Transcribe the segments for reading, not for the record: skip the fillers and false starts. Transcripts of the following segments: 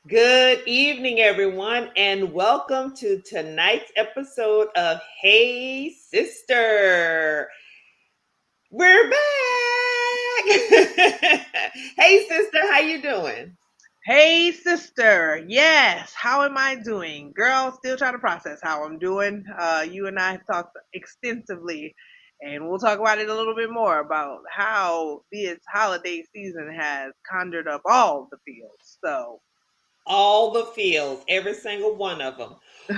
Good evening, everyone, and welcome to tonight's episode of Hey Sister. We're back. Hey sister, how you doing? Hey, sister. Yes. How am I doing? Girl, still trying to process how I'm doing. You and I have talked extensively, and we'll talk about it a little bit more about how this holiday season has conjured up all the feels. So, All the fields, every single one of them.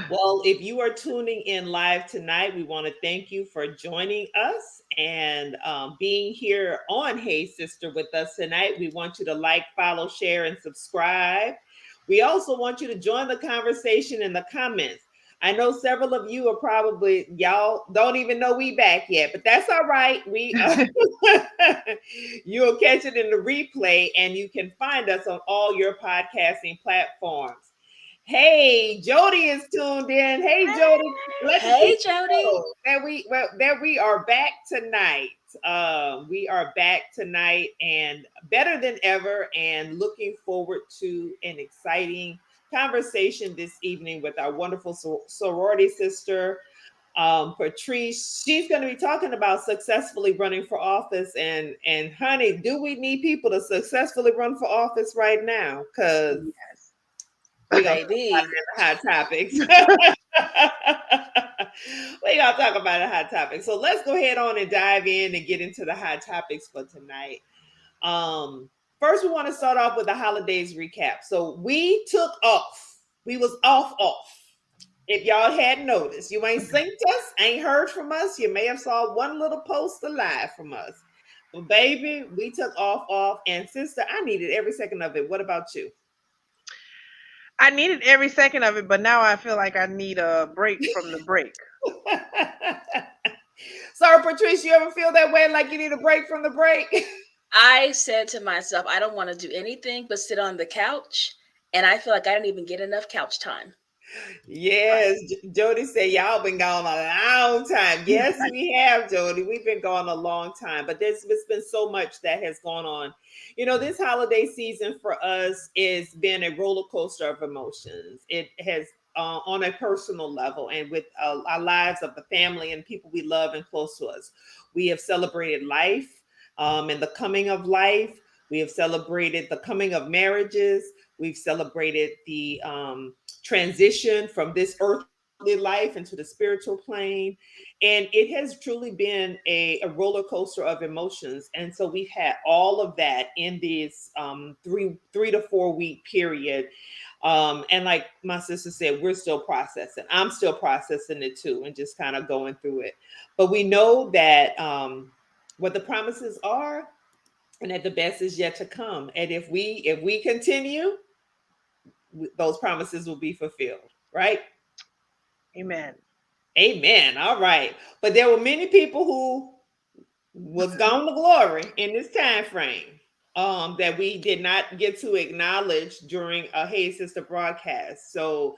Well, if you are tuning in live tonight, we want to thank you for joining us and being here on Hey Sister with us tonight. We want you to like, follow, share, and subscribe. We also want you to join the conversation in the comments. I know several of you are probably y'all don't even know we back yet, but that's all right. We you'll catch it in the replay, and you can find us on all your podcasting platforms. Hey, Jody is tuned in. Hey, Jody, let the Hey, people Jody. know that we are back tonight. We are back tonight and better than ever, and looking forward to an exciting conversation this evening with our wonderful sorority sister, Patrice. She's going to be talking about successfully running for office, and honey, do we need people to successfully run for office right now? Because yes. we're gonna talk about Baby. it in the hot topics. We're gonna talk about the hot topics. So let's go ahead on and dive in and get into the hot topics for tonight. First, we want to start off with the holidays recap. So we took off. We was off. If y'all hadn't noticed, you ain't synced us, ain't heard from us. You may have saw one little post alive from us. But baby, we took off. And sister, I needed every second of it. What about you? I needed every second of it, but now I feel like I need a break from the break. Sorry, Patrice, you ever feel that way like you need a break from the break? I said to myself, I don't want to do anything but sit on the couch. And I feel like I didn't even get enough couch time. Yes, Jody said y'all been gone a long time. Yes, we have, Jody. We've been gone a long time, but there's been so much that has gone on. You know, this holiday season for us has been a roller coaster of emotions. It has on a personal level and with our lives of the family and people we love and close to us. We have celebrated life and the coming of life. We have celebrated the coming of marriages. We've celebrated the transition from this earthly life into the spiritual plane. And it has truly been a roller coaster of emotions. And so we've had all of that in this three to 4 week period. And like my sister said, we're still processing. I'm still processing it too, and just kind of going through it. But we know that what the promises are, and that the best is yet to come. And if we continue, those promises will be fulfilled, right? Amen. Amen. All right. But there were many people who was gone to glory in this time frame that we did not get to acknowledge during a Hey Sister broadcast. So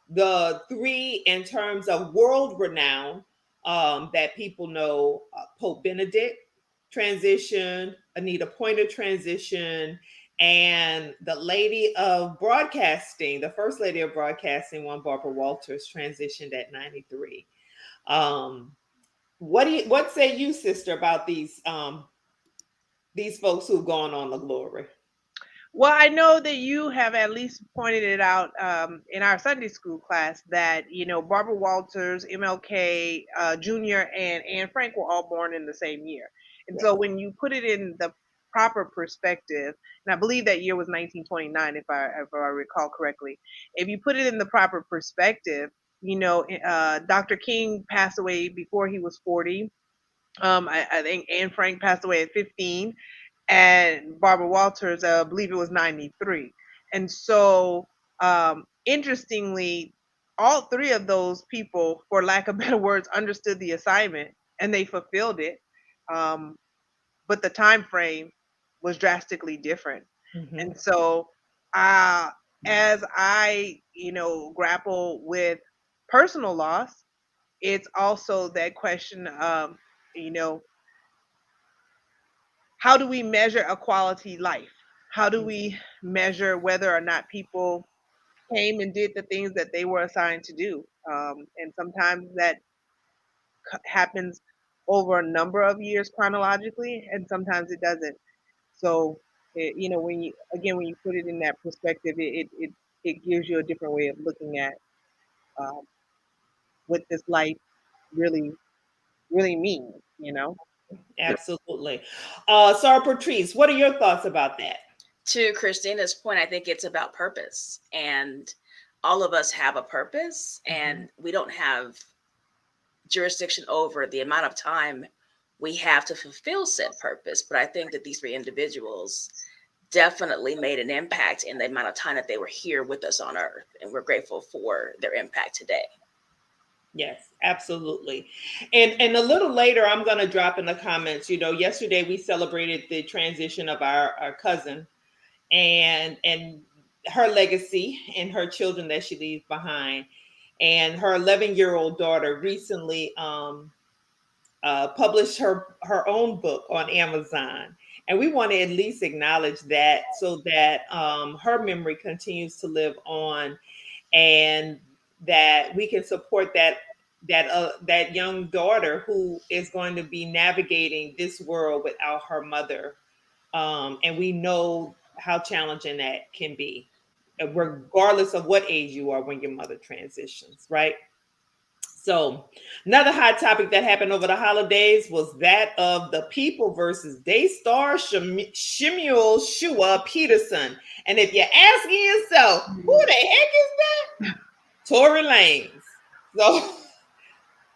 the three in terms of world renown that people know, Pope Benedict transition, Anita Pointer transition, and the lady of broadcasting, the first lady of broadcasting, one Barbara Walters, transitioned at 93. Um, what say you, sister, about these folks who've gone on the glory? Well, I know that you have at least pointed it out in our Sunday school class that, Barbara Walters, MLK Jr., and Anne Frank were all born in the same year. And so Yes. when you put it in the proper perspective, and I believe that year was 1929, if I recall correctly, if you put it in the proper perspective, Dr. King passed away before he was 40. I think Anne Frank passed away at 15, and Barbara Walters, I believe it was 93. And so, interestingly, all three of those people, for lack of better words, understood the assignment and they fulfilled it. Um, but the time frame was drastically different. Mm-hmm. And so, uh, as I, grapple with personal loss, it's also that question of, you know, how do we measure a quality life? How do we measure whether or not people came and did the things that they were assigned to do. And sometimes that happens over a number of years chronologically, and sometimes it doesn't. So, when you put it in that perspective, it gives you a different way of looking at um, what this life really really means. Absolutely. Sarah Patrice, what are your thoughts about that? To Christina's point, I think it's about purpose, and all of us have a purpose, and we don't have jurisdiction over the amount of time we have to fulfill said purpose. But I think that these three individuals definitely made an impact in the amount of time that they were here with us on earth, and we're grateful for their impact today. Yes, absolutely. And a little later, I'm going to drop in the comments, yesterday we celebrated the transition of our cousin and her legacy and her children that she leaves behind. And her 11-year-old daughter recently published her own book on Amazon. And we want to at least acknowledge that so that her memory continues to live on, and that we can support that young daughter who is going to be navigating this world without her mother. And we know how challenging that can be, regardless of what age you are when your mother transitions, right? So another hot topic that happened over the holidays was that of the People versus Daystar Shemuel Shua Peterson. And if you're asking yourself, who the heck is that? Tory Lanez. So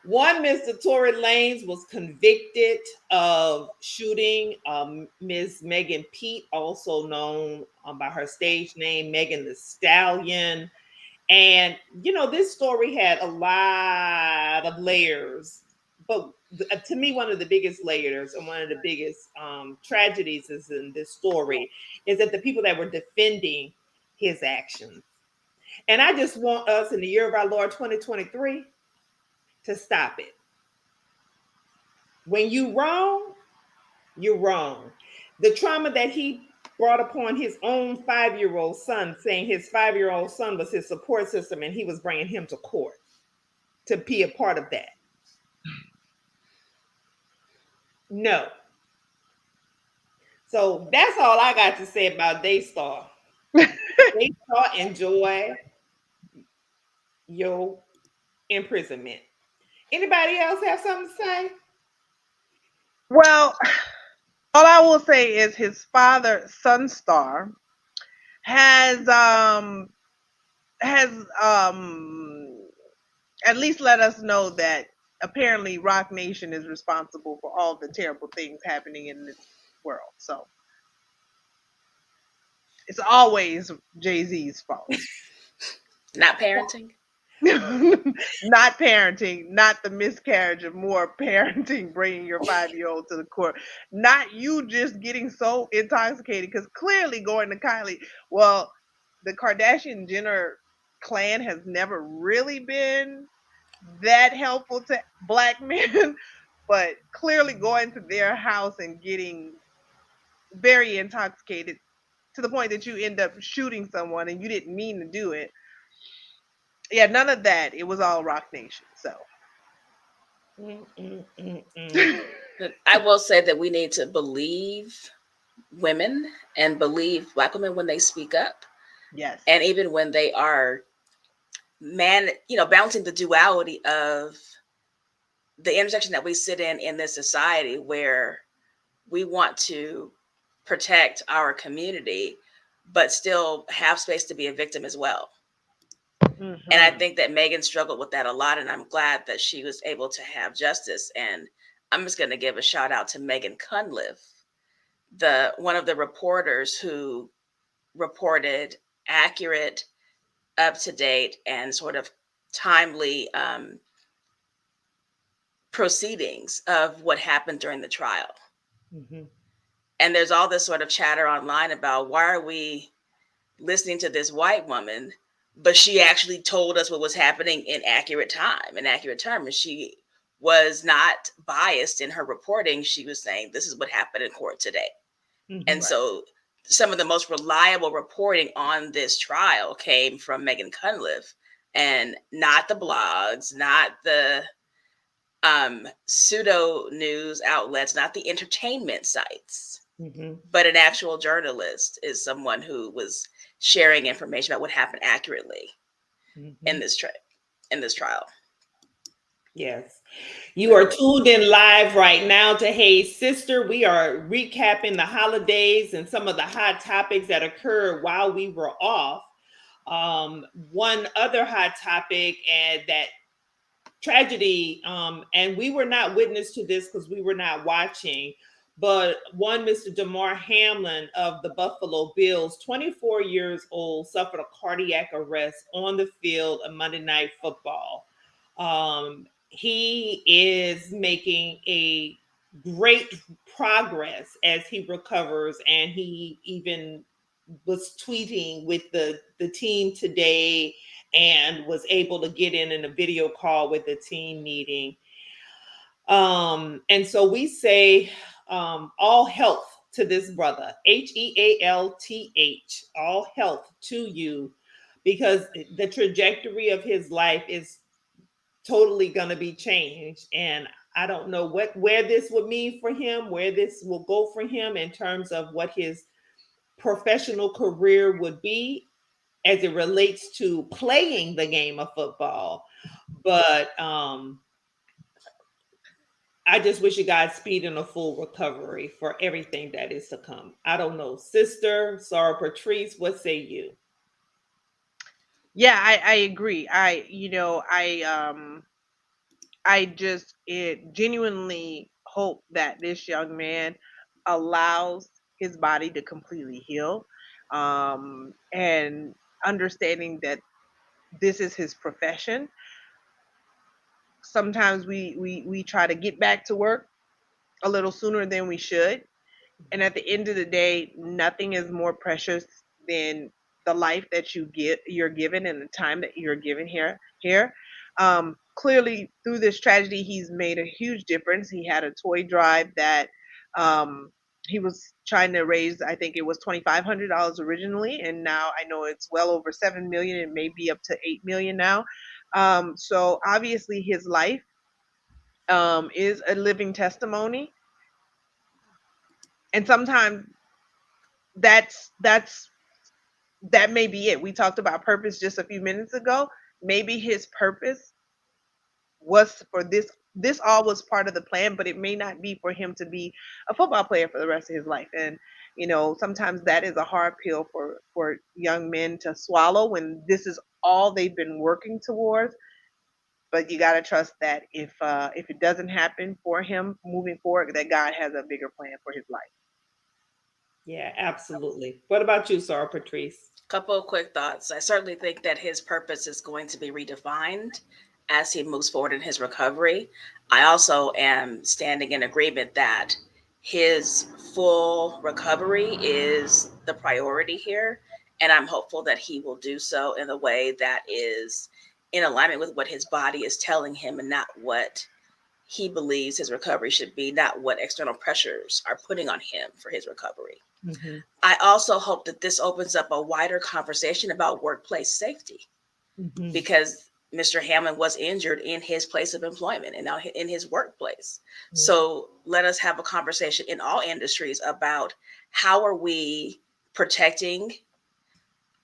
one Mr. Tory Lanez was convicted of shooting Ms. Megan Pete, also known by her stage name, Megan Thee Stallion. And, this story had a lot of layers, but to me, one of the biggest layers and one of the biggest tragedies is in this story is that the people that were defending his actions. And I just want us in the year of our Lord 2023 to stop it. When you wrong, you're wrong. The trauma that he brought upon his own 5-year-old son, saying his 5-year-old son was his support system and he was bringing him to court to be a part of that. No. So that's all I got to say about Daystar. Daystar, enjoy your imprisonment. Anybody else have something to say? Well, all I will say is his father, Sunstar, has at least let us know that apparently Rock Nation is responsible for all the terrible things happening in this world. So it's always Jay-Z's fault. Not parenting. Not parenting, not the miscarriage of more parenting, bringing your 5-year-old to the court, not you just getting so intoxicated, because clearly going to Kylie, well, the Kardashian Jenner clan has never really been that helpful to Black men, but clearly going to their house and getting very intoxicated to the point that you end up shooting someone and you didn't mean to do it. Yeah, none of that. It was all Rock Nation. So I will say that we need to believe women and believe Black women when they speak up. Yes. And even when they are balancing the duality of the intersection that we sit in this society, where we want to protect our community, but still have space to be a victim as well. And I think that Megan struggled with that a lot, and I'm glad that she was able to have justice. And I'm just going to give a shout out to Megan Cunliffe, one of the reporters who reported accurate, up-to-date, and sort of timely proceedings of what happened during the trial. Mm-hmm. And there's all this sort of chatter online about, why are we listening to this white woman? But she actually told us what was happening in accurate time, in accurate terms. She was not biased in her reporting. She was saying, this is what happened in court today. Mm-hmm. And so some of the most reliable reporting on this trial came from Megan Cunliffe, and not the blogs, not the pseudo news outlets, not the entertainment sites, but an actual journalist is someone who was sharing information about what happened accurately in this trial. Yes. You are tuned in live right now to Hey Sister. We are recapping the holidays and some of the hot topics that occurred while we were off. One other hot topic, and that tragedy, and we were not witness to this because we were not watching, but one Mr. Damar Hamlin of the Buffalo Bills, 24 years old, suffered a cardiac arrest on the field of Monday Night Football. He is making a great progress as he recovers, and he even was tweeting with the team today and was able to get in a video call with the team meeting. And so we say all health to this brother, Health, all health to you, because the trajectory of his life is totally going to be changed. And I don't know where this would mean for him, where this will go for him in terms of what his professional career would be as it relates to playing the game of football. But I just wish you guys speed and a full recovery for everything that is to come. I don't know, Sister Sarah Patrice, what say you? Yeah, I agree. I just genuinely hope that this young man allows his body to completely heal, and understanding that this is his profession. Sometimes we try to get back to work a little sooner than we should, and at the end of the day, nothing is more precious than the life that you're given and the time that you're given here. Clearly through this tragedy, he's made a huge difference. He had a toy drive that he was trying to raise. I think it was $2,500 originally, and now I know it's well over 7 million. It may be up to 8 million now. So obviously his life is a living testimony, and sometimes that may be it. We talked about purpose just a few minutes ago. Maybe his purpose was for this. This all was part of the plan, but it may not be for him to be a football player for the rest of his life. And sometimes that is a hard pill for young men to swallow when this is all they've been working towards. But you got to trust that if it doesn't happen for him moving forward, that God has a bigger plan for his life. Yeah, absolutely. What about you, Sarah Patrice? Couple of quick thoughts. I certainly think that his purpose is going to be redefined as he moves forward in his recovery. I also am standing in agreement that his full recovery is the priority here. And I'm hopeful that he will do so in a way that is in alignment with what his body is telling him and not what he believes his recovery should be, not what external pressures are putting on him for his recovery. Mm-hmm. I also hope that this opens up a wider conversation about workplace safety, because Mr. Hamlin was injured in his place of employment and now in his workplace. Mm-hmm. So let us have a conversation in all industries about how are we protecting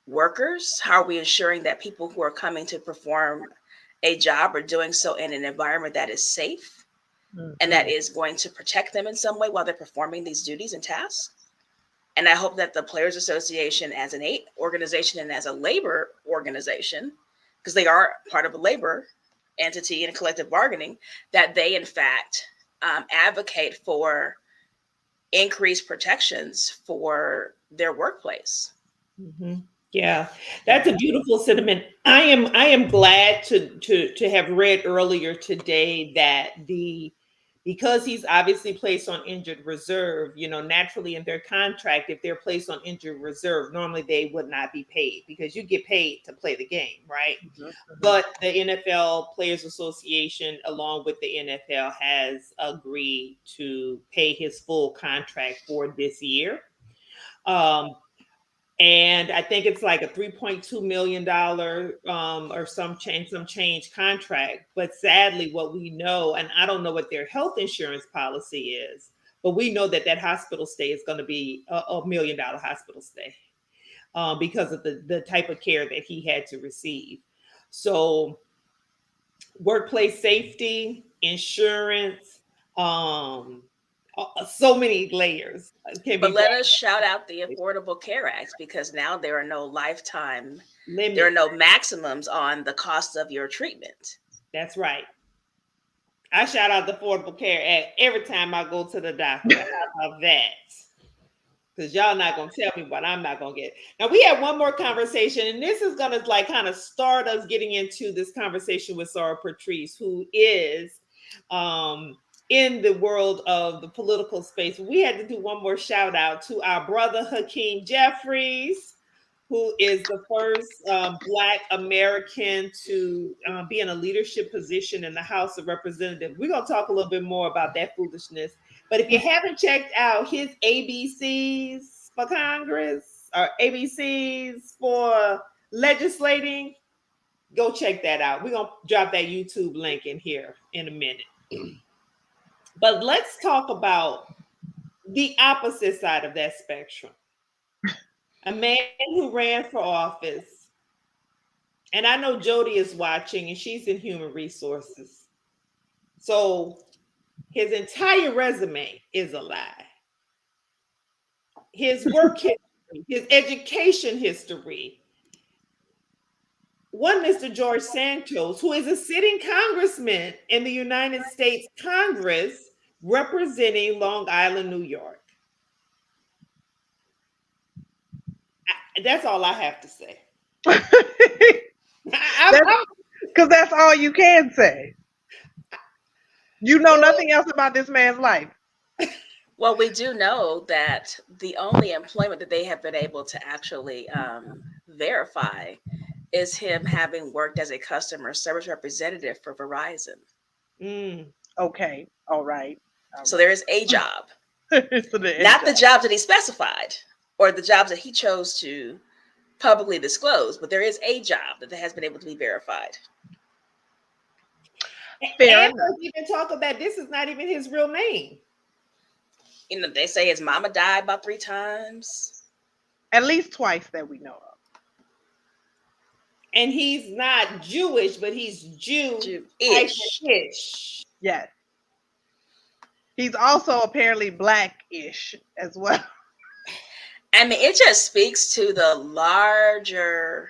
workers? How are we ensuring that people who are coming to perform a job are doing so in an environment that is safe and that is going to protect them in some way while they're performing these duties and tasks? And I hope that the Players Association as an organization and as a labor organization, because they are part of a labor entity and collective bargaining, that they in fact advocate for increased protections for their workplace. Mm-hmm. Yeah, that's a beautiful sentiment. I am glad to have read earlier today that because he's obviously placed on injured reserve, naturally in their contract, if they're placed on injured reserve, normally they would not be paid because you get paid to play the game, right? Mm-hmm. But the NFL Players Association, along with the NFL, has agreed to pay his full contract for this year. And I think it's like a $3.2 million or some change contract. But sadly, what we know, and I don't know what their health insurance policy is, but we know that that hospital stay is going to be a $1 million hospital stay because of the type of care that he had to receive. So workplace safety, insurance, so many layers can But be let us shout out the Affordable Care Act, because now there are no limits. there are no maximums on the cost of your treatment. That's right. I shout out the Affordable Care Act every time I go to the doctor. How about that? Because y'all not gonna tell me what I'm not gonna get. Now we have one more conversation, and this is gonna like kind of start us getting into this conversation with Sarah Patrice, who is in the world of the political space. We had to do one more shout out to our brother Hakeem Jeffries, who is the first Black American to be in a leadership position in the House of Representatives. We're going to talk a little bit more about that foolishness. But if you haven't checked out his ABCs for Congress or ABCs for legislating, go check that out. We're going to drop that YouTube link in here in a minute. But let's talk about the opposite side of that spectrum. A man who ran for office, and I know Jody is watching and she's in human resources. So his entire resume is a lie. His work history, his education history. One Mr. George Santos, who is a sitting congressman in the United States Congress representing Long Island, New York. That's all I have to say. Because that's all you can say. You know nothing else about this man's life. Well, we do know that the only employment that they have been able to actually verify is him having worked as a customer service representative for Verizon. Okay, all right. So there is a job, So not the jobs that he specified or the jobs that he chose to publicly disclose, but there is a job that has been able to be verified. Fair and let's even talk about this is not even his real name. You know, they say his mama died about 3 times. At least twice that we know of. And he's not Jewish, but he's Jewish. Yes. He's also apparently Black-ish as well. I mean, it just speaks to the larger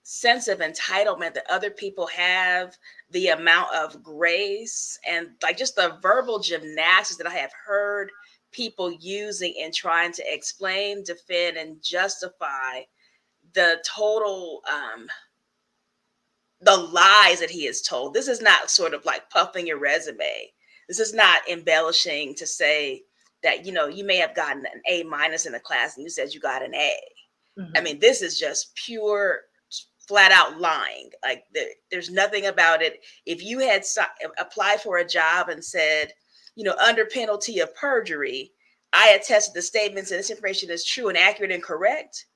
sense of entitlement that other people have, the amount of grace and like just the verbal gymnastics that I have heard people using in trying to explain, defend, and justify the total the lies that he has told. This is not sort of like puffing your resume. This is not embellishing to say that, you know, you may have gotten an A- in a class and you said you got an A. Mm-hmm. I mean, this is just pure, flat out lying. Like there's nothing about it. If you had applied for a job and said, you know, under penalty of perjury, I attest the statements and this information is true and accurate and correct,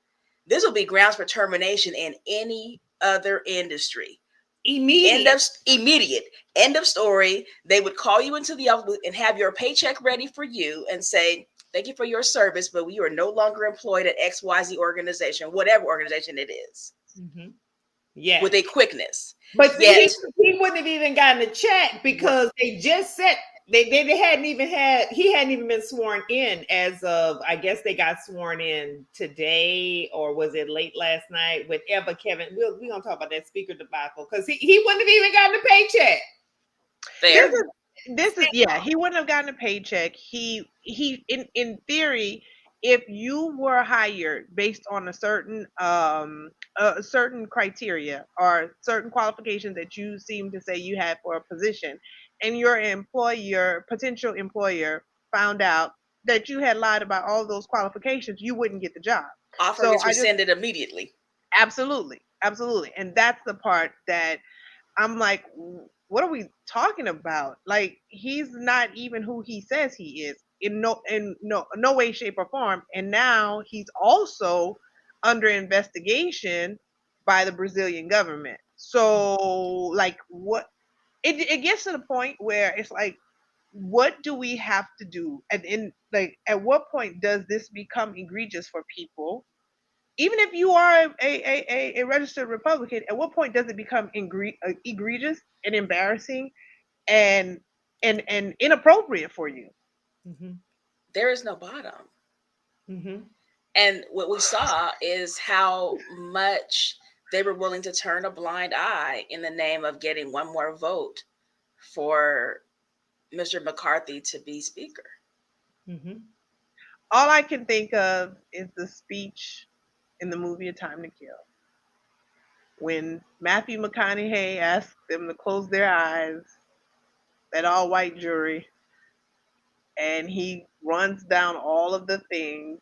this will be grounds for termination in any other industry. Immediate. End of story. They would call you into the office and have your paycheck ready for you and say, thank you for your service, but we are no longer employed at XYZ organization, whatever organization it is. Mm-hmm. Yeah. With a quickness. But see, he wouldn't have even gotten a check because they just said he hadn't even been sworn in as of, I guess they got sworn in today, or was it late last night? Whatever, Kevin, we're going to talk about that speaker debacle because he wouldn't have even gotten a paycheck. Fair. This is he wouldn't have gotten a paycheck. He in theory, if you were hired based on a certain criteria or certain qualifications that you seem to say you had for a position, and your potential employer found out that you had lied about all those qualifications, you wouldn't get the job. Offer is rescinded immediately. Absolutely. And that's the part that I'm like, what are we talking about? Like, he's not even who he says he is. in no way, shape, or form. And now he's also under investigation by the Brazilian government. So, like, what it gets to the point where it's like, what do we have to do? And like, at what point does this become egregious for people? Even if you are a registered Republican, at what point does it become egregious and embarrassing and inappropriate for you? Mm-hmm. There is no bottom. Mm-hmm. And what we saw is how much they were willing to turn a blind eye in the name of getting one more vote for Mr. McCarthy to be Speaker. Mm-hmm. All I can think of is the speech in the movie A Time to Kill, when Matthew McConaughey asked them to close their eyes, that all-white jury, and he runs down all of the things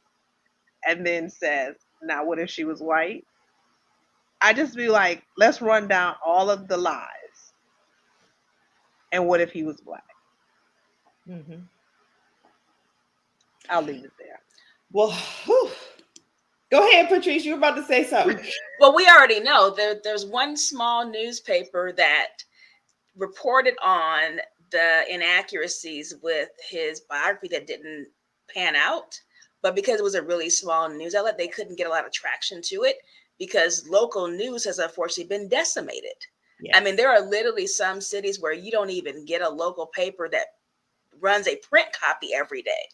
and then says, now what if she was white? I just be like, let's run down all of the lies. And what if he was black? Mm-hmm. I'll leave it there. Well, whew. Go ahead, Patrice. You were about to say something. Well, we already know there's one small newspaper that reported on the inaccuracies with his biography that didn't pan out. But because it was a really small news outlet, they couldn't get a lot of traction to it because local news has unfortunately been decimated. Yeah. I mean, there are literally some cities where you don't even get a local paper that runs a print copy every day.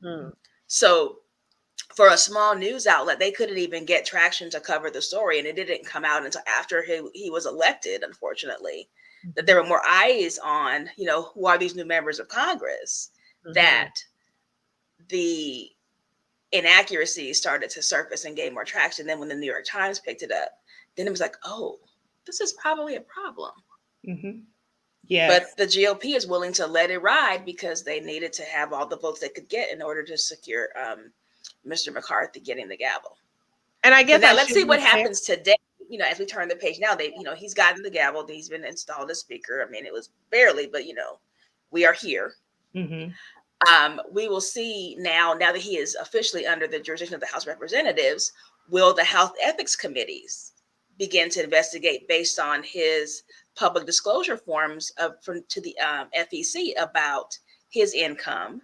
Hmm. So for a small news outlet, they couldn't even get traction to cover the story. And it didn't come out until after he was elected, unfortunately, that there were more eyes on, who are these new members of Congress, that the inaccuracies started to surface and gain more traction. Then when the New York Times picked it up, then it was like, oh, this is probably a problem. Mm-hmm. Yes. But the GOP is willing to let it ride because they needed to have all the votes they could get in order to secure Mr. McCarthy getting the gavel. And I guess now let's see what happens today. As we turn the page now, he's gotten the gavel. He's been installed as Speaker. I mean, it was barely, but we are here. Mm-hmm. We will see now that he is officially under the jurisdiction of the House of Representatives, will the Health Ethics Committees begin to investigate based on his public disclosure forms to the FEC about his income,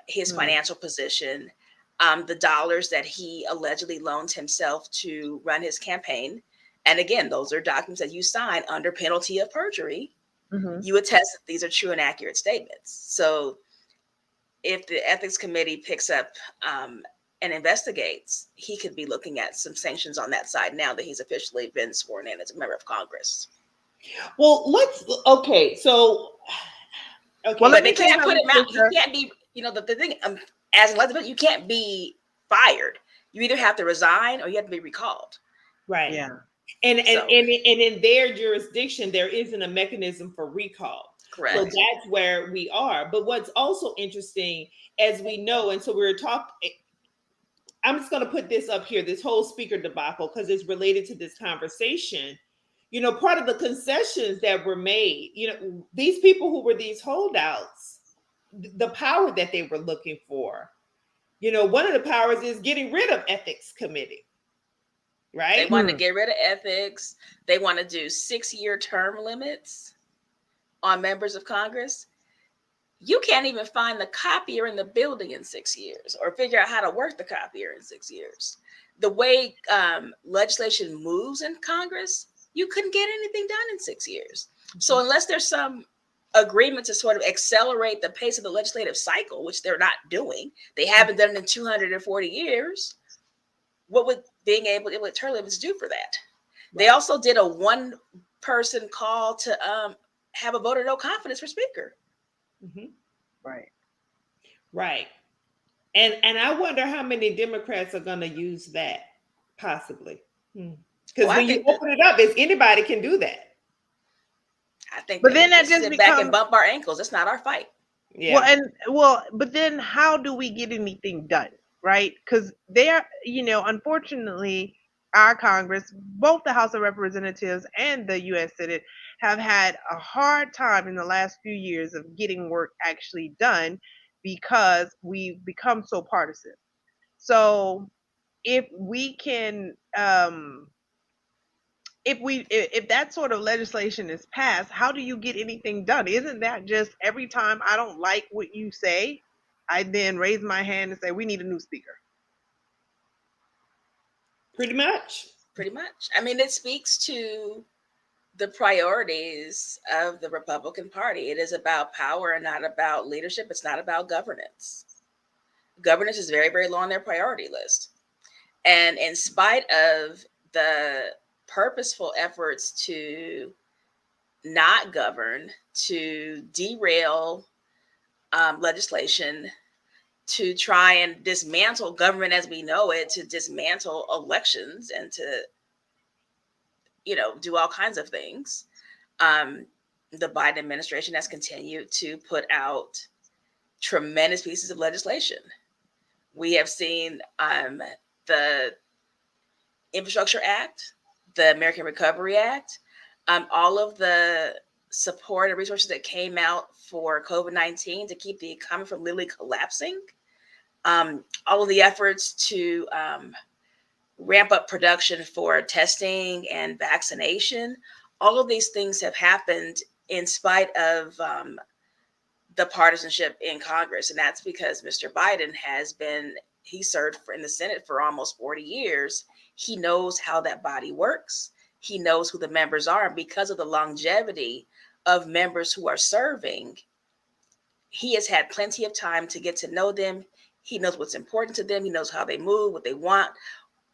his financial position, the dollars that he allegedly loaned himself to run his campaign. And again, those are documents that you sign under penalty of perjury. Mm-hmm. You attest that these are true and accurate statements. So if the ethics committee picks up and investigates, he could be looking at some sanctions on that side now that he's officially been sworn in as a member of Congress. Well, but they can't put him out. He can't be, the thing, as an elected, you can't be fired. You either have to resign or you have to be recalled. Right. Yeah. And in their jurisdiction, there isn't a mechanism for recall. Correct. So that's where we are. But what's also interesting, as we know, and so we were talking, I'm just going to put this up here, this whole speaker debacle, because it's related to this conversation. Part of the concessions that were made, these people who were these holdouts, the power that they were looking for, one of the powers is getting rid of ethics committee, right? They want to get rid of ethics. They want to do 6-year term limits on members of Congress. You can't even find the copier in the building in 6 years or figure out how to work the copier in 6 years. The way legislation moves in Congress, you couldn't get anything done in 6 years. So unless there's some agreement to sort of accelerate the pace of the legislative cycle, which they're not doing, they haven't done it in 240 years, what would being able to term limits do for that? Right. They also did a one-person call to have a vote of no confidence for Speaker. Mm-hmm. Right. And I wonder how many Democrats are going to use that, possibly. Because when you open it up, anybody can do that. I think, but then that just sit back and bump our ankles. It's not our fight. Yeah. But then how do we get anything done, right? Because they are, unfortunately, our Congress, both the House of Representatives and the U.S. Senate, have had a hard time in the last few years of getting work actually done because we become so partisan. So if we can, if that sort of legislation is passed, how do you get anything done? Isn't that just every time I don't like what you say, I then raise my hand and say, we need a new speaker? Pretty much. Pretty much. I mean, it speaks to the priorities of the Republican Party. It is about power and not about leadership. It's not about governance. Governance is very, very low on their priority list. And in spite of the purposeful efforts to not govern, to derail legislation, to try and dismantle government as we know it, to dismantle elections, and to, do all kinds of things, the Biden administration has continued to put out tremendous pieces of legislation. We have seen the Infrastructure Act, the American Recovery Act, all of the support and resources that came out for COVID-19 to keep the economy from literally collapsing. All of the efforts to ramp up production for testing and vaccination. All of these things have happened in spite of the partisanship in Congress. And that's because Mr. Biden he served in the Senate for almost 40 years. He knows how that body works. He knows who the members are. And because of the longevity of members who are serving, he has had plenty of time to get to know them. He knows what's important to them. He knows how they move, what they want,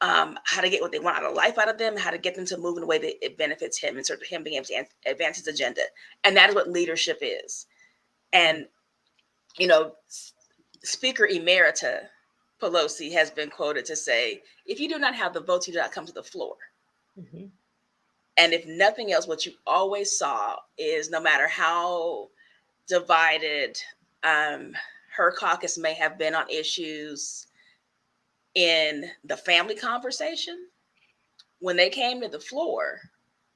how to get what they want out of life out of them, how to get them to move in a way that it benefits him and sort of him being able to advance his agenda. And that is what leadership is. And, Speaker Emerita Pelosi has been quoted to say, if you do not have the votes, you do not come to the floor. Mm-hmm. And if nothing else, what you always saw is no matter how divided her caucus may have been on issues in the family conversation, when they came to the floor,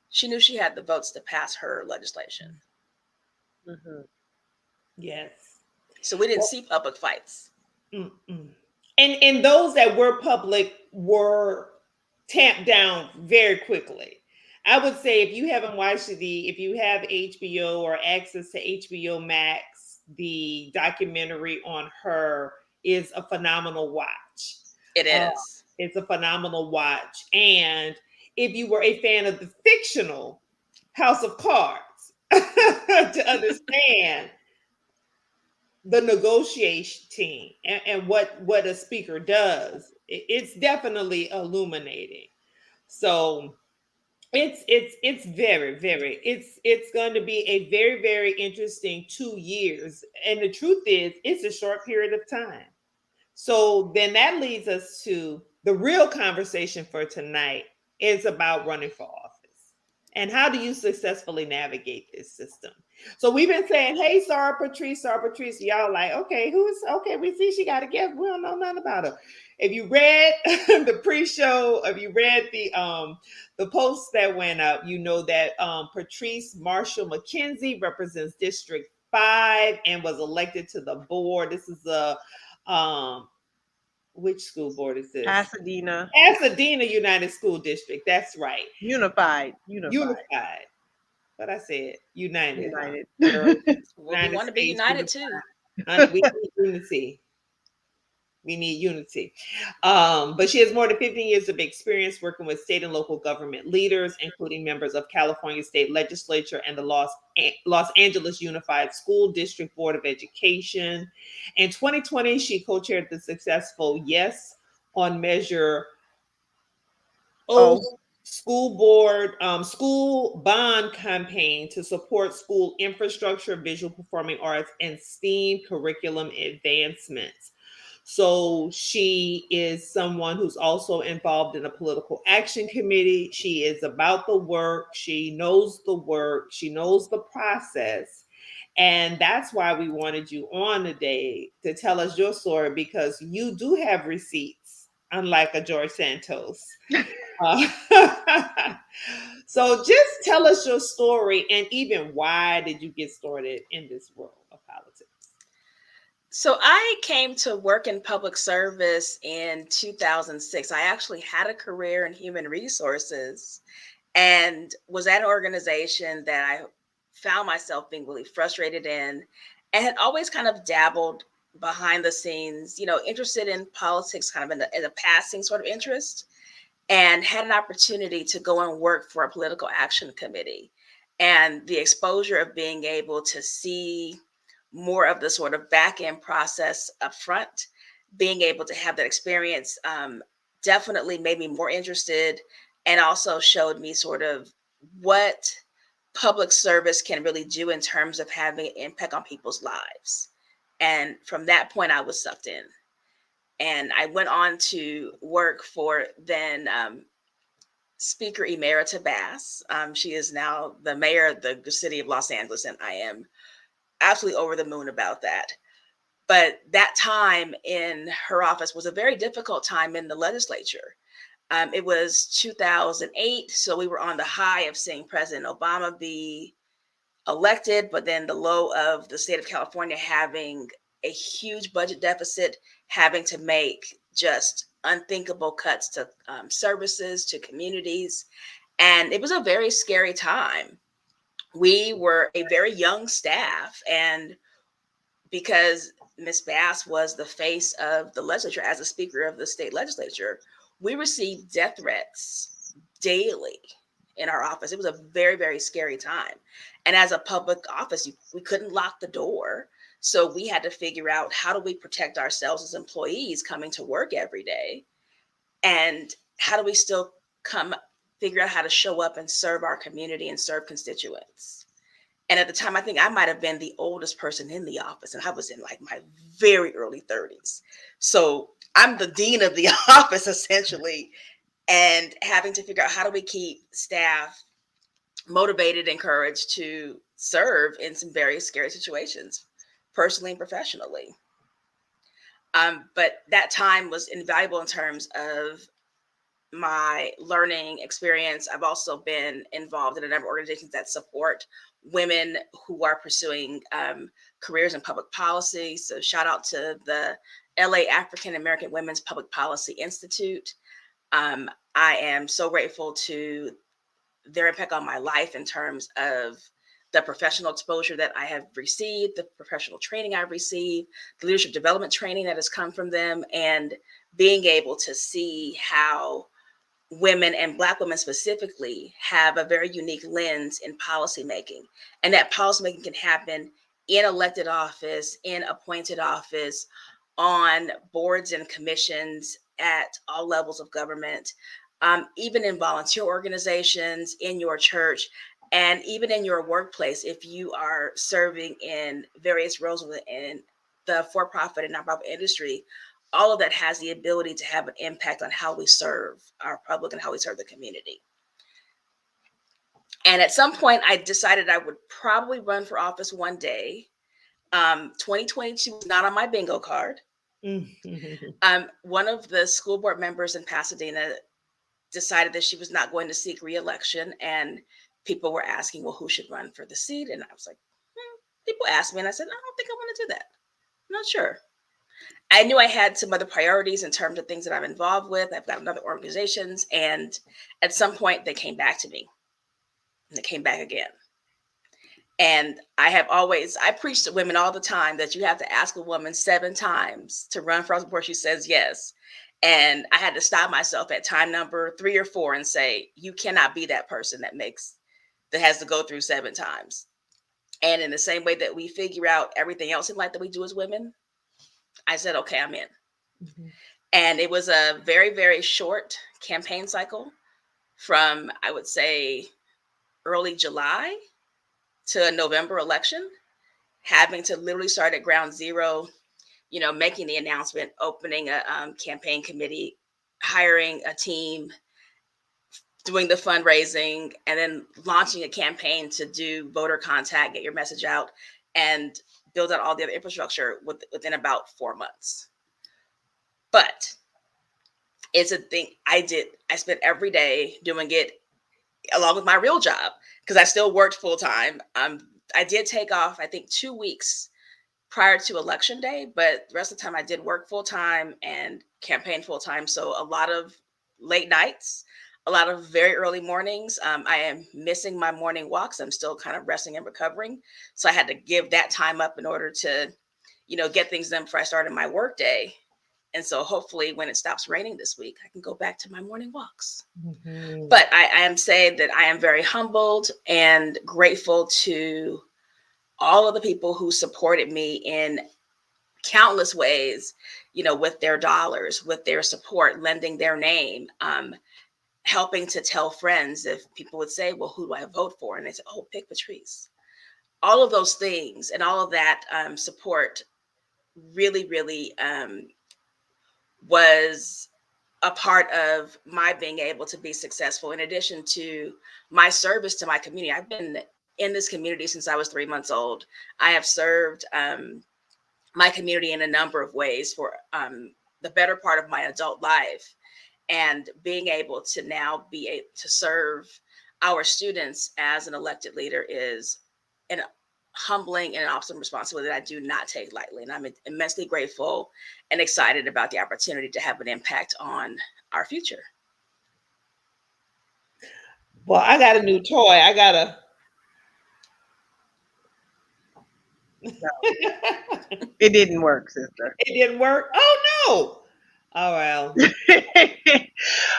she knew she had the votes to pass her legislation. Mm-hmm. Yes. So we didn't see public fights. Mm-mm. And those that were public were tamped down very quickly. I would say if you haven't watched if you have HBO or access to HBO Max, the documentary on her is a phenomenal watch. It is. It's a phenomenal watch. And if you were a fan of the fictional House of Cards, to understand the negotiation team and what a speaker does, it's definitely illuminating. So it's very, very, it's going to be a very, very interesting 2 years. And the truth is, it's a short period of time. So then that leads us to the real conversation for tonight is about running for office. And how do you successfully navigate this system? So we've been saying, hey, Sarah Patrice. Y'all like, okay, we see she got a guest. We don't know nothing about her. If you read the pre-show, if you read the posts that went up, you know that Patrice Marshall McKenzie represents District 5 and was elected to the board. This is a which school board is this? Pasadena Unified School District. That's right. Unified. But I said united. Well, we want to be united too. We need unity. We need unity. But she has more than 15 years of experience working with state and local government leaders, including members of California State Legislature and the Los Angeles Unified School District Board of Education. In 2020, she co-chaired the successful Yes on Measure school bond campaign to support school infrastructure, visual performing arts, and STEAM curriculum advancements. So she is someone who's also involved in a political action committee. She is about the work. She knows the work. She knows the process. And that's why we wanted you on today to tell us your story, because you do have receipts, unlike a George Santos. So just tell us your story, and even why did you get started in this world of politics? So I came to work in public service in 2006. I actually had a career in human resources and was at an organization that I found myself being really frustrated in, and had always kind of dabbled behind the scenes, interested in politics, kind of in a passing sort of interest, and had an opportunity to go and work for a political action committee. And the exposure of being able to see more of the sort of back end process up front, being able to have that experience, definitely made me more interested, and also showed me sort of what public service can really do in terms of having an impact on people's lives. And from that point, I was sucked in. And I went on to work for then Speaker Emerita Bass. She is now the mayor of the city of Los Angeles, and I am absolutely over the moon about that. But that time in her office was a very difficult time in the legislature. It was 2008, so we were on the high of seeing President Obama be elected, but then the low of the state of California having a huge budget deficit, having to make just unthinkable cuts to services, to communities. And it was a very scary time. We were a very young staff, and because Ms. Bass was the face of the legislature as a speaker of the state legislature, we received death threats daily in our office. It was a very, very scary time. And as a public office, we couldn't lock the door. So we had to figure out, how do we protect ourselves as employees coming to work every day? And how do we still figure out how to show up and serve our community and serve constituents? And at the time, I think I might have been the oldest person in the office, and I was in like my very early 30s. So I'm the dean of the office essentially, and having to figure out, how do we keep staff motivated, encouraged to serve in some very scary situations, personally and professionally. But that time was invaluable in terms of my learning experience. I've also been involved in a number of organizations that support women who are pursuing careers in public policy. So shout out to the LA African American Women's Public Policy Institute. I am so grateful to their impact on my life in terms of the professional exposure that I have received, the professional training I've received, the leadership development training that has come from them, and being able to see how women, and Black women specifically, have a very unique lens in policymaking, and that policymaking can happen in elected office, in appointed office, on boards and commissions at all levels of government, even in volunteer organizations, in your church, and even in your workplace. If you are serving in various roles within the for-profit and nonprofit industry, all of that has the ability to have an impact on how we serve our public and how we serve the community. And at some point, I decided I would probably run for office one day. 2022 was not on my bingo card. One of the school board members in Pasadena decided that she was not going to seek re-election, and people were asking, well, who should run for the seat? And I was like, people asked me, and I said, I don't think I want to do that. I'm not sure. I knew I had some other priorities in terms of things that I'm involved with. I've got other organizations, and at some point they came back to me, and they came back again. And I preach to women all the time that you have to ask a woman 7 times to run for office before she says yes. And I had to stop myself at time number 3 or 4 and say, you cannot be that person that has to go through 7 times. And in the same way that we figure out everything else in life that we do as women, I said, okay, I'm in. Mm-hmm. And it was a very, very short campaign cycle from, I would say, early July to a November election, having to literally start at ground zero, making the announcement, opening a campaign committee, hiring a team, doing the fundraising, and then launching a campaign to do voter contact, get your message out, and build out all the other infrastructure within about 4 months. But it's a thing I did. I spent every day doing it along with my real job, because I still worked full time. I did take off, I think, 2 weeks prior to election day, but the rest of the time I did work full time and campaign full time. So a lot of late nights, a lot of very early mornings. I am missing my morning walks. I'm still kind of resting and recovering. So I had to give that time up in order to, get things done before I started my work day. And so hopefully when it stops raining this week, I can go back to my morning walks. Mm-hmm. But I am saying that I am very humbled and grateful to all of the people who supported me in countless ways, with their dollars, with their support, lending their name, helping to tell friends. If people would say, well, who do I vote for? And they say, oh, pick Patrice. All of those things and all of that support really, really was a part of my being able to be successful, in addition to my service to my community. I've been in this community since I was 3 months old. I have served my community in a number of ways for the better part of my adult life. And being able to now be able to serve our students as an elected leader is an humbling and an awesome responsibility that I do not take lightly. And I'm immensely grateful and excited about the opportunity to have an impact on our future. Well, I got a new toy. I got a. It didn't work, sister. It didn't work. Oh no. Oh well.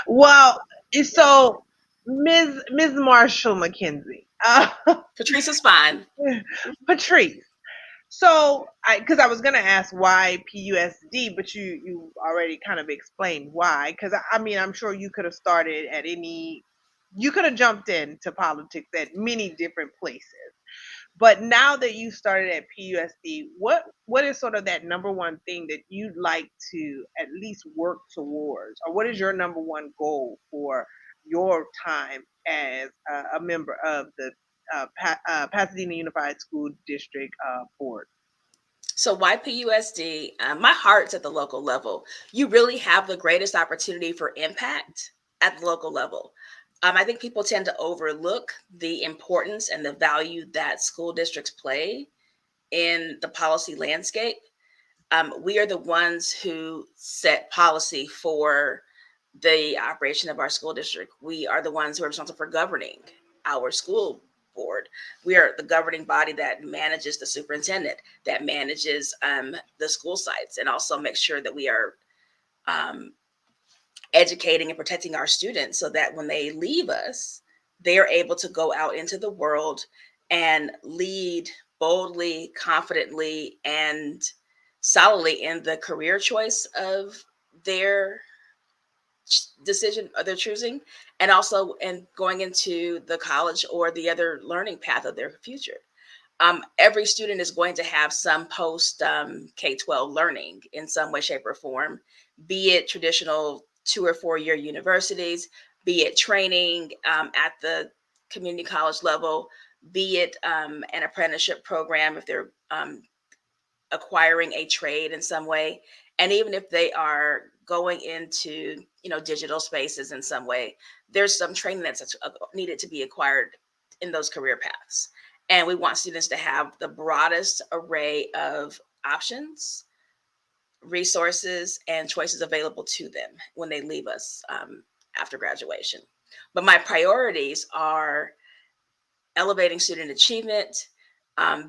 Well, so Ms. Marshall McKenzie, Patrice is fine. Patrice. So, because I was gonna ask why PUSD, but you already kind of explained why. Because I mean, I'm sure you could have started at you could have jumped into politics at many different places. But now that you started at PUSD, what is sort of that number one thing that you'd like to at least work towards, or what is your number one goal for your time as a member of the Pasadena Unified School District board? So why PUSD? My heart's at the local level. You really have the greatest opportunity for impact at the local level. I think people tend to overlook the importance and the value that school districts play in the policy landscape. We are the ones who set policy for the operation of our school district. We are the ones who are responsible for governing our school board. We are the governing body that manages the superintendent, that manages the school sites, and also make sure that we are educating and protecting our students so that when they leave us, they are able to go out into the world and lead boldly, confidently, and solidly in the career choice of their decision of their choosing, and also in going into the college or the other learning path of their future. Every student is going to have some post K-12 learning in some way, shape, or form, be it traditional 2 or 4 year universities, be it training at the community college level, be it an apprenticeship program if they're acquiring a trade in some way, and even if they are going into digital spaces in some way, there's some training that's needed to be acquired in those career paths. And we want students to have the broadest array of options, resources, and choices available to them when they leave us after graduation. But my priorities are elevating student achievement,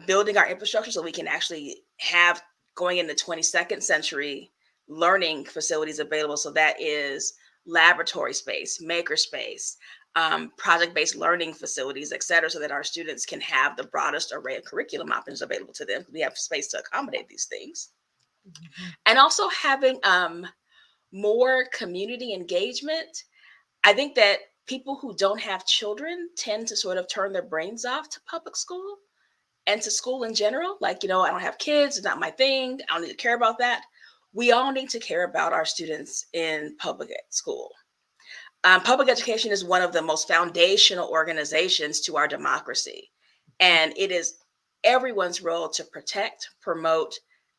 building our infrastructure so we can actually have, going in the 22nd century, learning facilities available. So that is laboratory space, maker space, project-based learning facilities, et cetera, so that our students can have the broadest array of curriculum options available to them. We have space to accommodate these things. Mm-hmm. And also having more community engagement. I think that people who don't have children tend to sort of turn their brains off to public school and to school in general. Like, I don't have kids, it's not my thing, I don't need to care about that. We all need to care about our students in public school. Public education is one of the most foundational organizations to our democracy. And it is everyone's role to protect, promote,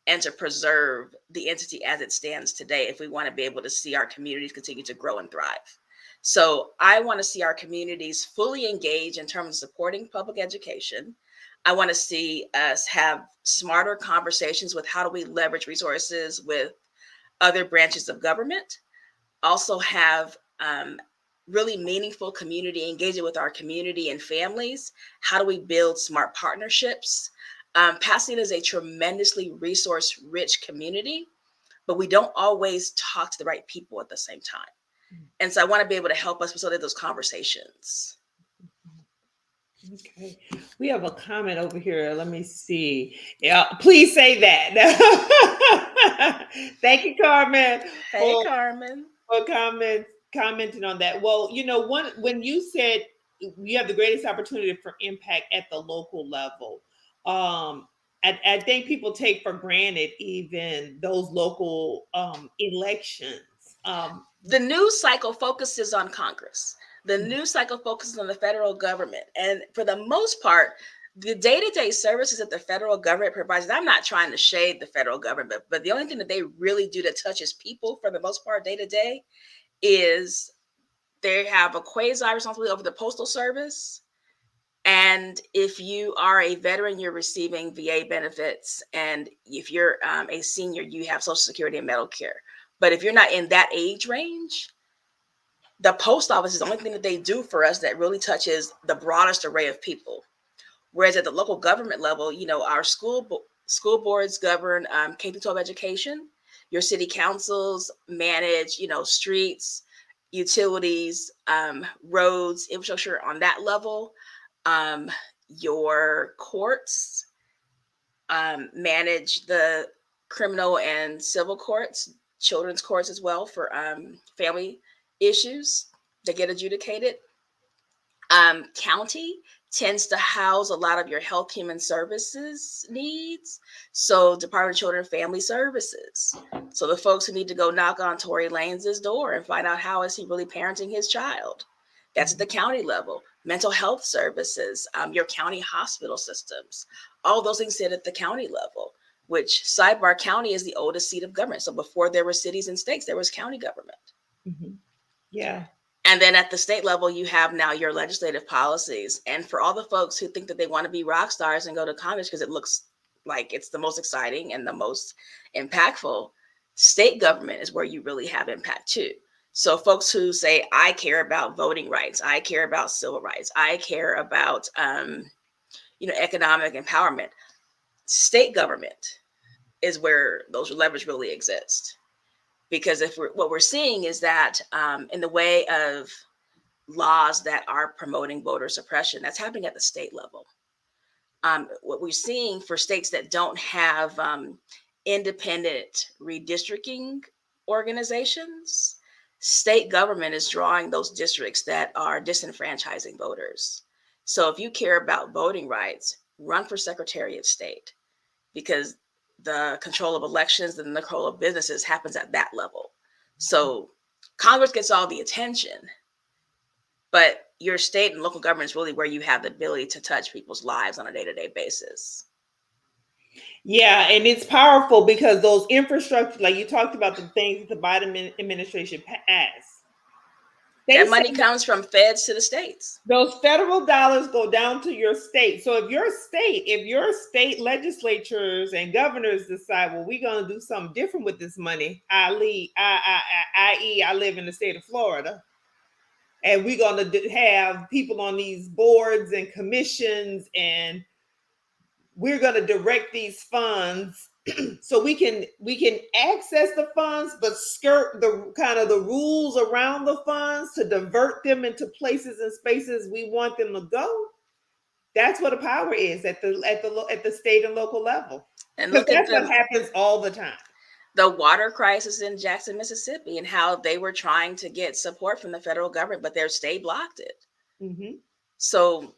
and to preserve the entity as it stands today if we want to be able to see our communities continue to grow and thrive. So I want to see our communities fully engaged in terms of supporting public education, I want to see us have smarter conversations with how do we leverage resources with other branches of government. Also have really meaningful community engagement with our community and families. How do we build smart partnerships? Pasadena is a tremendously resource-rich community, but we don't always talk to the right people at the same time. And so I want to be able to help us facilitate those conversations. Okay. We have a comment over here. Let me see. Yeah, please say that. Thank you, Carmen. Hey, Carmen. For commenting on that. Well, when you said you have the greatest opportunity for impact at the local level, I think people take for granted even those local elections. The news cycle focuses on Congress. The news cycle focuses on the federal government. And for the most part, the day-to-day services that the federal government provides, I'm not trying to shade the federal government, but the only thing that they really do that touches people for the most part day-to-day is they have a quasi responsibility over the postal service. And if you are a veteran, you're receiving VA benefits. And if you're a senior, you have Social Security and Medicare. But if you're not in that age range, the post office is the only thing that they do for us that really touches the broadest array of people. Whereas at the local government level, our school boards govern K-12 education. Your city councils manage, streets, utilities, roads, infrastructure on that level. Your courts manage the criminal and civil courts, children's courts as well for family issues that get adjudicated. County tends to house a lot of your health human services needs. So Department of Children and Family Services. So the folks who need to go knock on Tory Lanez's door and find out how is he really parenting his child. That's at the county level. Mental health services, your county hospital systems, all those things sit at the county level, which Sidebar County is the oldest seat of government. So before there were cities and states, there was county government. Mm-hmm. Yeah. And then at the state level, you have now your legislative policies. And for all the folks who think that they want to be rock stars and go to Congress because it looks like it's the most exciting and the most impactful, state government is where you really have impact too. So folks who say, I care about voting rights, I care about civil rights, I care about, economic empowerment, state government is where those levers really exist. Because what we're seeing is that in the way of laws that are promoting voter suppression, that's happening at the state level. What we're seeing for states that don't have independent redistricting organizations, state government is drawing those districts that are disenfranchising voters. So if you care about voting rights, run for Secretary of State, because the control of elections and the control of businesses happens at that level. So Congress gets all the attention, but your state and local government is really where you have the ability to touch people's lives on a day-to-day basis. Yeah, and it's powerful because those infrastructure, like you talked about, the things that the Biden administration passed. That money comes from feds to the states. Those federal dollars go down to your state. So if your state legislatures and governors decide, well, we're going to do something different with this money, i.e., I live in the state of Florida, and we're going to have people on these boards and commissions, and we're going to direct these funds so we can access the funds, but skirt the kind of the rules around the funds to divert them into places and spaces we want them to go. That's what the power is at the state and local level. And look, that's what happens all the time. The water crisis in Jackson, Mississippi, and how they were trying to get support from the federal government, but their state blocked it. Mm-hmm. So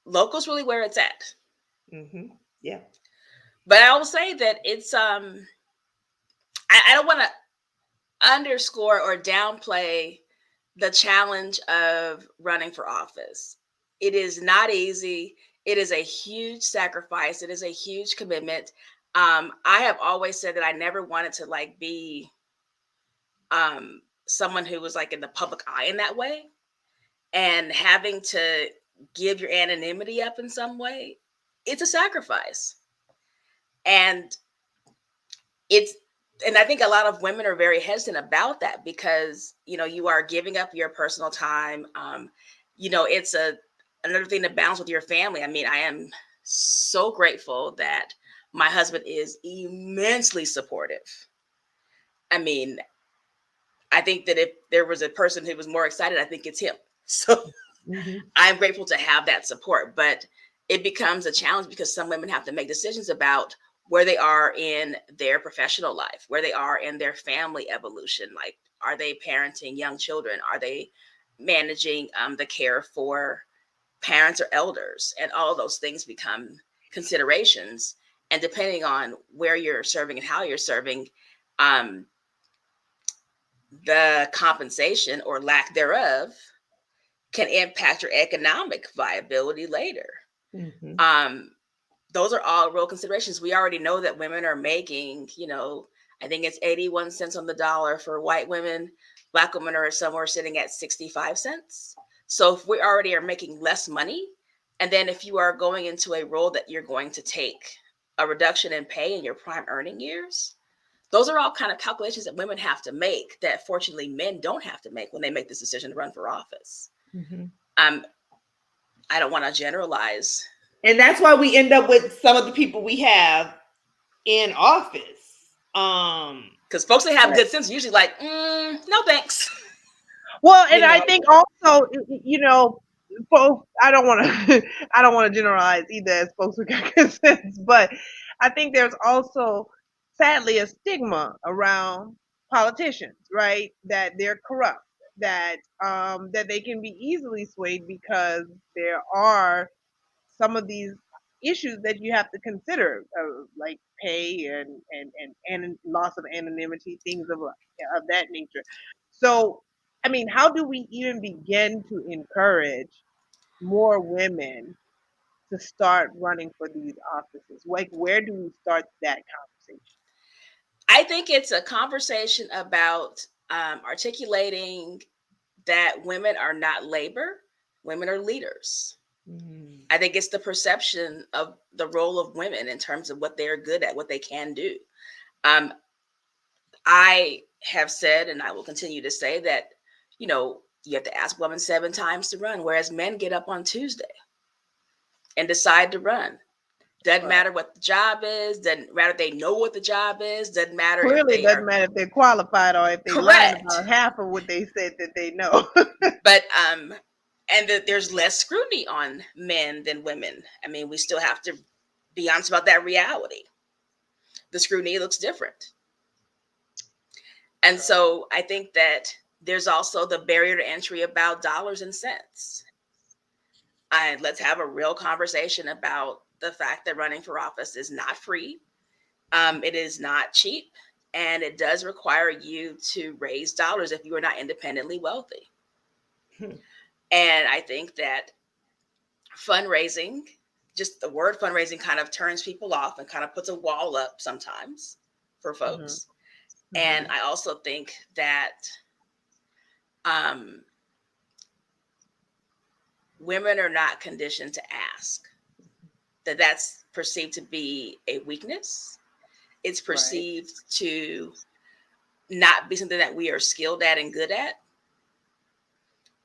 local's really where it's at. Mm-hmm. Yeah. But I will say that it's I don't want to underscore or downplay the challenge of running for office. It is not easy. It is a huge sacrifice. It is a huge commitment. I have always said that I never wanted to be someone who was in the public eye in that way. And having to give your anonymity up in some way, it's a sacrifice. And I think a lot of women are very hesitant about that because, you are giving up your personal time. It's another thing to balance with your family. I mean, I am so grateful that my husband is immensely supportive. I mean, I think that if there was a person who was more excited, I think it's him. So I'm grateful to have that support, but it becomes a challenge because some women have to make decisions about where they are in their professional life, where they are in their family evolution. Like, are they parenting young children? Are they managing the care for parents or elders? And all of those things become considerations. And depending on where you're serving and how you're serving, the compensation or lack thereof can impact your economic viability later. Those are all real considerations. We already know that women are making, I think it's 81 cents on the dollar for white women. Black women are somewhere sitting at 65 cents. So if we already are making less money, and then if you are going into a role that you're going to take a reduction in pay in your prime earning years, those are all kind of calculations that women have to make that fortunately men don't have to make when they make this decision to run for office. I don't want to generalize. And that's why we end up with some of the people we have in office. Because folks that have good sense are usually like, no thanks. Well, and I think also, folks, I don't want to generalize either as folks who got good sense, but I think there's also, sadly, a stigma around politicians, right? That they're corrupt, that they can be easily swayed because there are some of these issues that you have to consider, like pay and loss of anonymity, things of that nature. So, I mean, how do we even begin to encourage more women to start running for these offices? Like, where do we start that conversation? I think it's a conversation about articulating that women are not labor, women are leaders. I think it's the perception of the role of women in terms of what they're good at, what they can do. I have said, and I will continue to say that, you have to ask women 7 times to run, whereas men get up on Tuesday and decide to run. Doesn't matter what the job is. Doesn't matter if they know what the job is. Doesn't matter. Clearly, doesn't matter if they're qualified or if they lied about half of what they said that they know. But and that there's less scrutiny on men than women. I mean, we still have to be honest about that reality. The scrutiny looks different. And so I think that there's also the barrier to entry about dollars and cents. And let's have a real conversation about the fact that running for office is not free. It is not cheap. And it does require you to raise dollars if you are not independently wealthy. And I think that fundraising, just the word fundraising kind of turns people off and kind of puts a wall up sometimes for folks. And I also think that women are not conditioned to ask. That's perceived to be a weakness. It's perceived to not be something that we are skilled at and good at,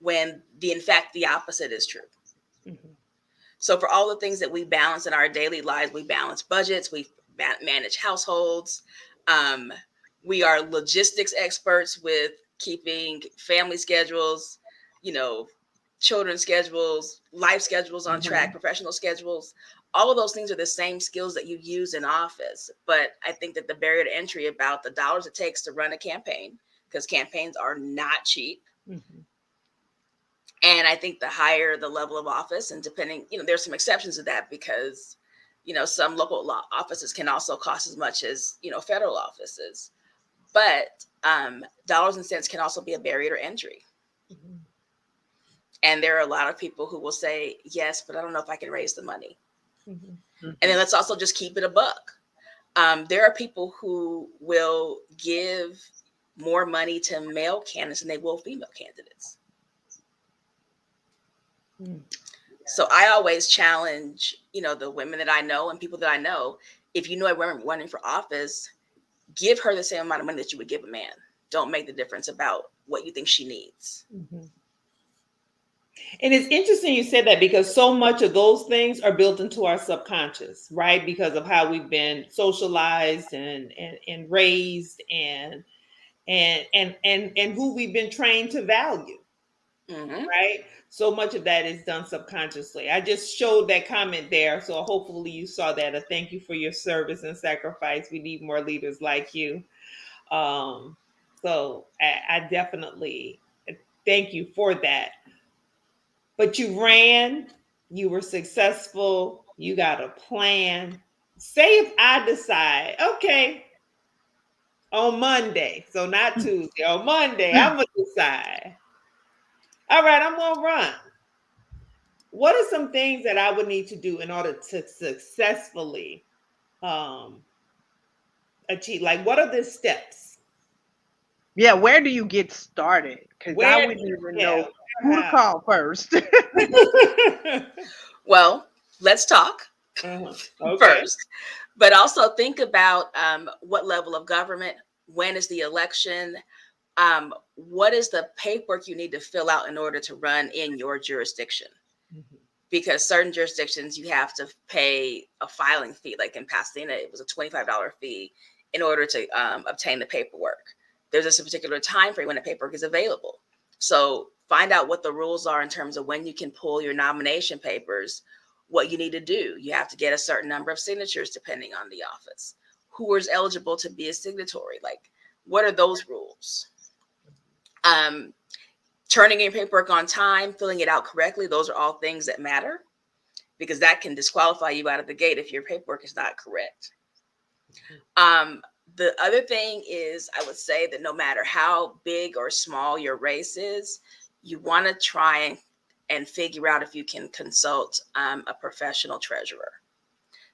when in fact the opposite is true. So for all the things that we balance in our daily lives, we balance budgets, we manage households, we are logistics experts with keeping family schedules, children's schedules, life schedules on track, professional schedules. All of those things are the same skills that you use in office. But I think that the barrier to entry about the dollars it takes to run a campaign, because campaigns are not cheap. And I think the higher the level of office, and depending, there's some exceptions to that because, some local law offices can also cost as much as, federal offices. But dollars and cents can also be a barrier to entry. And there are a lot of people who will say, yes, but I don't know if I can raise the money. And then let's also just keep it a buck. There are people who will give more money to male candidates than they will female candidates. So I always challenge, the women that I know and people that I know, if you know a woman running for office, give her the same amount of money that you would give a man. Don't make the difference about what you think she needs. Mm-hmm. And it's interesting you said that, because so much of those things are built into our subconscious, right? Because of how we've been socialized and raised and who we've been trained to value, Mm-hmm. right? So much of that is done subconsciously. I just showed that comment there, so hopefully you saw that. A thank you for your service and sacrifice. We need more leaders like you. So I definitely thank you for that. But you ran, you were successful, you got a plan. Say if I decide, okay, on Monday, so not Tuesday, on Monday, I'm going to decide, all right, I'm going to run. What are some things that I would need to do in order to successfully achieve? Like, what are the steps? Yeah, where do you get started? Because I Where? wouldn't even Yeah. know who to call first. Well, let's talk Okay. first, but also think about what level of government, when is the election, what is the paperwork you need to fill out in order to run in your jurisdiction? Mhm. Because certain jurisdictions you have to pay a filing fee. Like in Pasadena, it was a $25 fee in order to obtain the paperwork. There's a particular time frame when the paperwork is available. So find out what the rules are in terms of when you can pull your nomination papers, what you need to do. You have to get a certain number of signatures depending on the office. Who is eligible to be a signatory? Like, what are those rules? Turning in paperwork on time, filling it out correctly, those are all things that matter, because that can disqualify you out of the gate if your paperwork is not correct. The other thing is, I would say that no matter how big or small your race is, you want to try and figure out if you can consult a professional treasurer,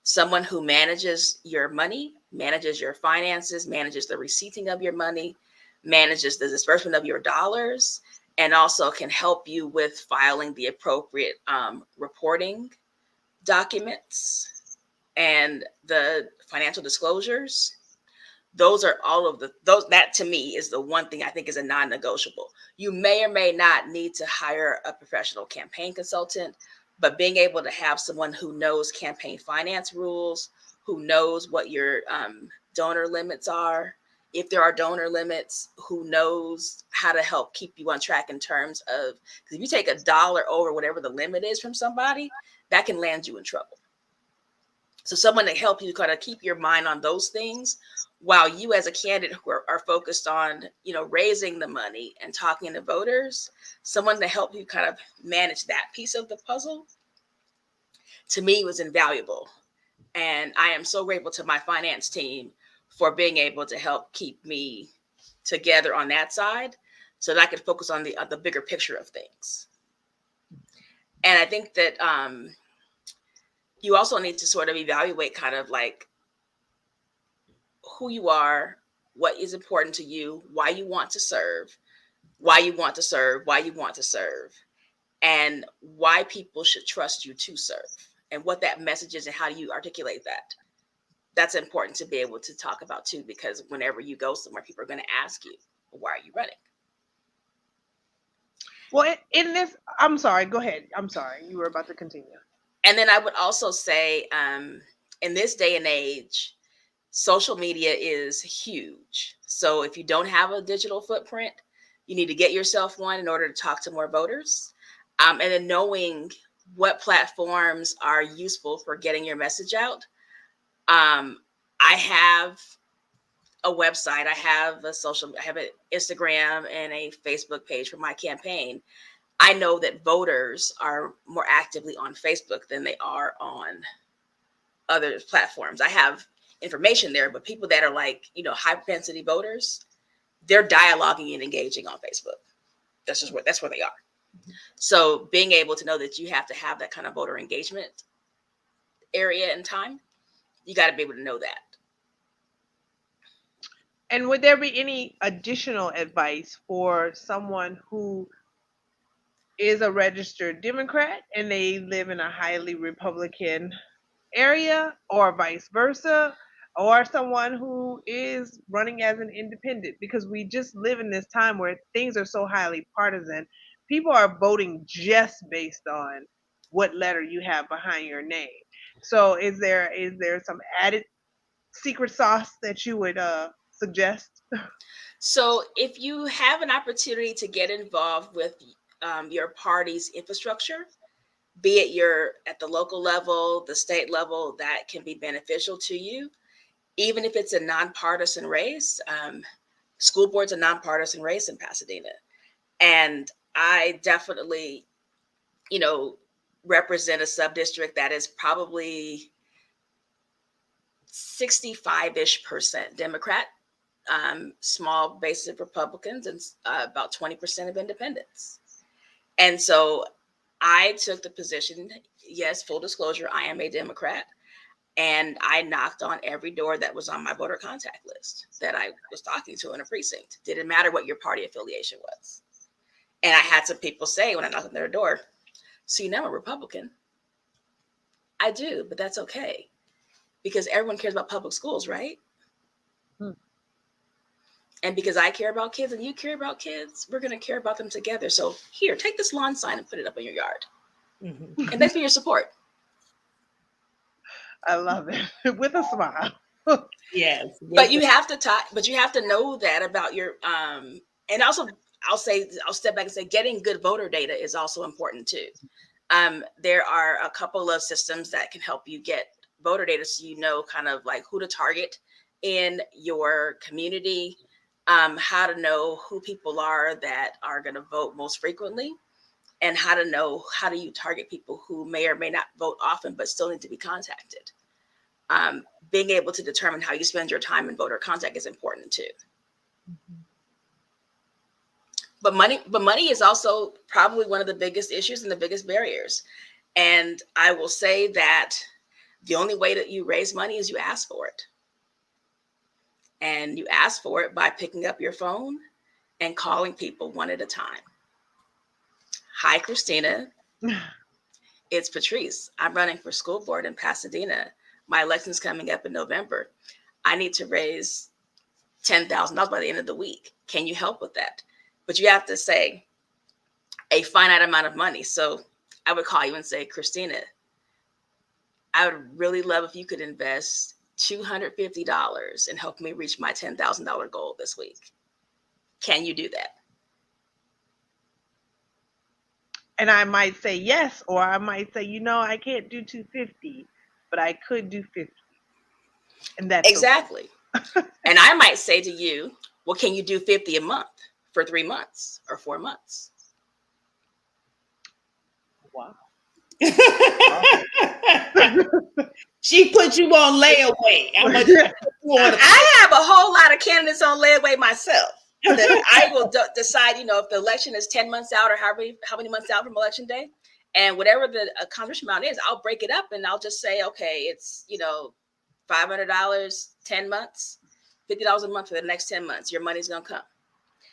someone who manages your money, manages your finances, manages the receipting of your money, manages the disbursement of your dollars, and also can help you with filing the appropriate reporting documents and the financial disclosures. Those are all of that to me is the one thing I think is a non-negotiable. You may or may not need to hire a professional campaign consultant, but being able to have someone who knows campaign finance rules, who knows what your donor limits are, if there are donor limits, who knows how to help keep you on track in terms of, because if you take $1 over whatever the limit is from somebody, that can land you in trouble. So someone to help you kind of keep your mind on those things, while you as a candidate who are focused on, raising the money and talking to voters, someone to help you kind of manage that piece of the puzzle, to me, was invaluable. And I am so grateful to my finance team for being able to help keep me together on that side so that I could focus on the bigger picture of things. And I think that you also need to sort of evaluate kind of like who you are, what is important to you, why you want to serve, why you want to serve, why you want to serve, and why people should trust you to serve, and what that message is and how do you articulate that. That's important to be able to talk about too, because whenever you go somewhere, people are going to ask you, why are you running? Well, in this, I'm sorry, go ahead. I'm sorry. You were about to continue. And then I would also say, in this day and age, social media is huge. So if you don't have a digital footprint, you need to get yourself one in order to talk to more voters. And then knowing what platforms are useful for getting your message out. I have a website, I have an Instagram and a Facebook page for my campaign. I know that voters are more actively on Facebook than they are on other platforms. I have information there, but people that are like, high propensity voters, they're dialoguing and engaging on Facebook. That's where they are. So being able to know that you have to have that kind of voter engagement area and time, you got to be able to know that. And would there be any additional advice for someone who is a registered Democrat and they live in a highly Republican area, or vice versa, or someone who is running as an independent, because we just live in this time where things are so highly partisan. People are voting just based on what letter you have behind your name. So is there some added secret sauce that you would suggest? So if you have an opportunity to get involved with your party's infrastructure, be it your at the local level, the state level, that can be beneficial to you, even if it's a nonpartisan race. School board's a nonpartisan race in Pasadena. And I definitely, represent a sub-district that is probably 65-ish% Democrat, small base of Republicans, and about 20% of independents. And so I took the position, yes, full disclosure, I am a Democrat. And I knocked on every door that was on my voter contact list that I was talking to in a precinct. Didn't matter what your party affiliation was. And I had some people say when I knocked on their door, so you know I'm a Republican. I do, but that's okay. Because everyone cares about public schools, right? And because I care about kids and you care about kids, we're going to care about them together. So here, take this lawn sign and put it up in your yard. Mm-hmm. And thanks for your support. I love it. With a smile. Yes. But you have to talk, but you have to know that about your, and also I'll step back and say getting good voter data is also important too. There are a couple of systems that can help you get voter data so you know kind of like who to target in your community, how to know who people are that are going to vote most frequently, and how to know how do you target people who may or may not vote often but still need to be contacted. Being able to determine how you spend your time in voter contact is important too. Mm-hmm. But money is also probably one of the biggest issues and the biggest barriers. And I will say that the only way that you raise money is you ask for it. And you ask for it by picking up your phone and calling people one at a time. Hi, Christina. It's Patrice. I'm running for school board in Pasadena. My election's coming up in November. I need to raise $10,000 by the end of the week. Can you help with that? But you have to say a finite amount of money. So I would call you and say, Christina, I would really love if you could invest $250 and help me reach my $10,000 goal this week. Can you do that? And I might say yes, or I might say, I can't do 250, but I could do 50. And that's exactly. Okay. And I might say to you, well, can you do 50 a month for 3 months or 4 months? Wow. She put you on layaway. I have a whole lot of candidates on layaway myself. That I will decide, if the election is 10 months out or how many months out from election day, and whatever the contribution amount is, I'll break it up and I'll just say, okay, it's, $500, 10 months, $50 a month for the next 10 months. Your money's going to come.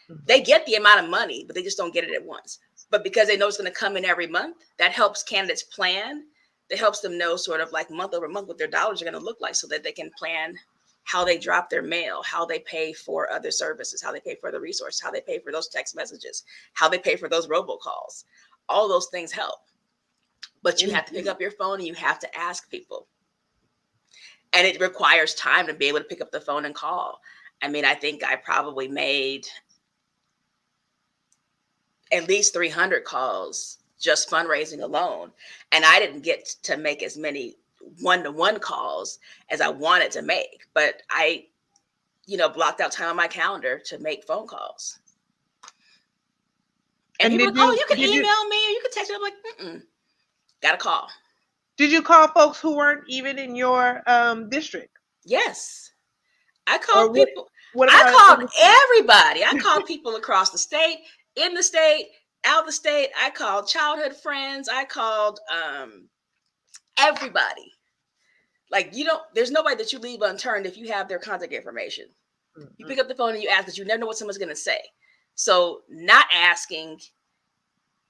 Mm-hmm. They get the amount of money, but they just don't get it at once. But because they know it's going to come in every month, that helps candidates plan. That helps them know sort of like month over month what their dollars are going to look like so that they can plan how they drop their mail, how they pay for other services, how they pay for the resources, how they pay for those text messages, how they pay for those robocalls. All those things help. But you have to pick up your phone and you have to ask people. And it requires time to be able to pick up the phone and call. I mean, I think I probably made at least 300 calls just fundraising alone. And I didn't get to make as many one-to-one calls as I wanted to make, but I, blocked out time on my calendar to make phone calls. And people are like, you can email me or you can text me. I'm like, got a call. Did you call folks who weren't even in your district? Yes. I called people. I called everybody. I called people across the state, in the state, out of the state. I called childhood friends. I called everybody. Like, there's nobody that you leave unturned if you have their contact information. Mm-hmm. You pick up the phone and you ask, but you never know what someone's going to say. So not asking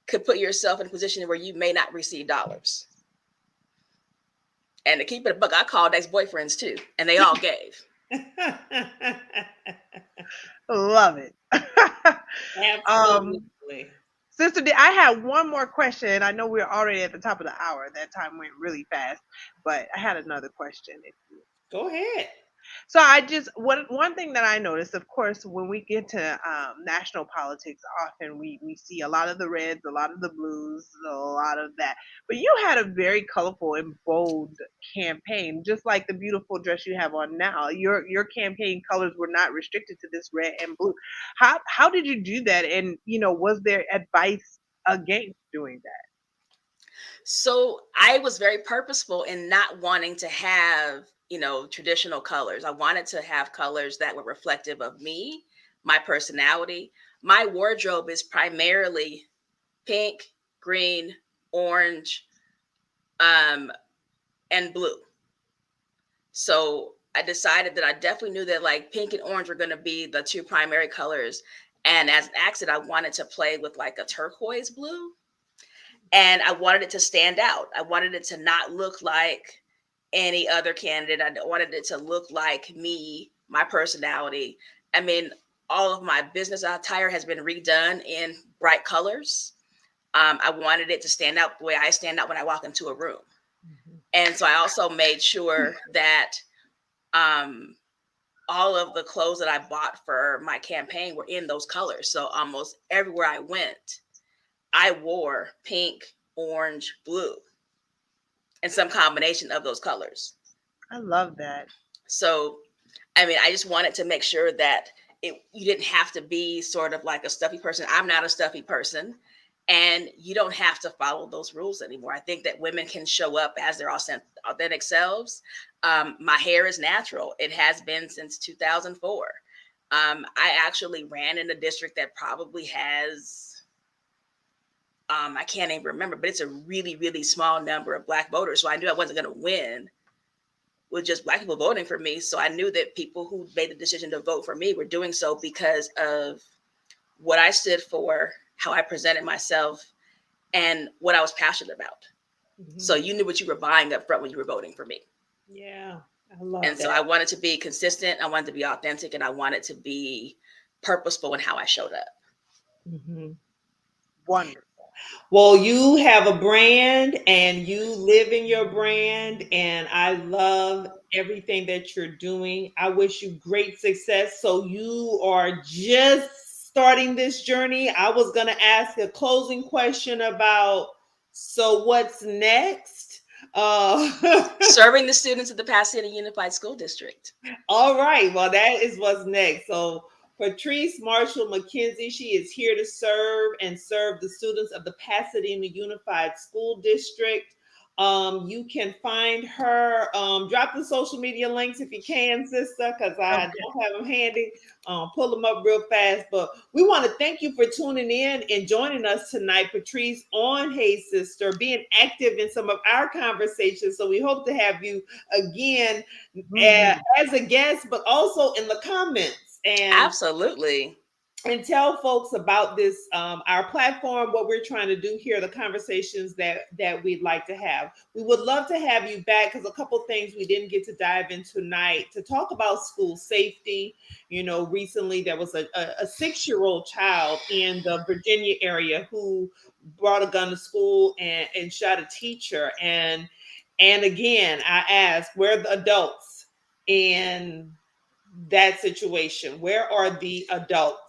could put yourself in a position where you may not receive dollars. And to keep it a buck, I called ex-boyfriends too, and they all gave. Love it. Absolutely. Sister D, I have one more question. I know we're already at the top of the hour. That time went really fast, but I had another question. Go ahead. So I just one thing that I noticed, of course, when we get to national politics, often we see a lot of the reds, a lot of the blues, a lot of that. But you had a very colorful and bold campaign, just like the beautiful dress you have on now. Your campaign colors were not restricted to this red and blue. How did you do that? And was there advice against doing that? So I was very purposeful in not wanting to have, traditional colors. I wanted to have colors that were reflective of me, my personality. My wardrobe is primarily pink, green, orange, and blue. So I decided that I definitely knew that like pink and orange were going to be the two primary colors. And as an accident, I wanted to play with like a turquoise blue. And I wanted it to stand out. I wanted it to not look like any other candidate. I wanted it to look like me, my personality. I mean, all of my business attire has been redone in bright colors. I wanted it to stand out the way I stand out when I walk into a room. Mm-hmm. And so I also made sure that all of the clothes that I bought for my campaign were in those colors. So almost everywhere I went, I wore pink, orange, blue, and some combination of those colors. I love that. So, I mean, I just wanted to make sure that you didn't have to be sort of like a stuffy person. I'm not a stuffy person, and you don't have to follow those rules anymore. I think that women can show up as their authentic selves. My hair is natural. It has been since 2004. I actually ran in a district that probably has, I can't even remember, but it's a really, really small number of Black voters. So I knew I wasn't going to win with just Black people voting for me. So I knew that people who made the decision to vote for me were doing so because of what I stood for, how I presented myself, and what I was passionate about. Mm-hmm. So you knew what you were buying up front when you were voting for me. Yeah, I love and that. So I wanted to be consistent. I wanted to be authentic, and I wanted to be purposeful in how I showed up. Mm-hmm. Wonderful. Well, you have a brand and you live in your brand, and I love everything that you're doing. I wish you great success. So you are just starting this journey. I was going to ask a closing question about, so what's next? Serving the students of the Pasadena Unified School District. All right. Well, that is what's next. So Patrice Marshall McKenzie, she is here to serve the students of the Pasadena Unified School District. You can find her, drop the social media links if you can, sister, because I don't have them handy. Pull them up real fast. But we want to thank you for tuning in and joining us tonight, Patrice, on Hey Sister, being active in some of our conversations. So we hope to have you again as a guest, but also in the comments. And absolutely. And tell folks about this, our platform, what we're trying to do here, the conversations that we'd like to have. We would love to have you back because a couple things we didn't get to dive into tonight to talk about school safety. Recently there was a 6-year-old child in the Virginia area who brought a gun to school and shot a teacher. And again, I asked, where are the adults in that situation? Where are the adults?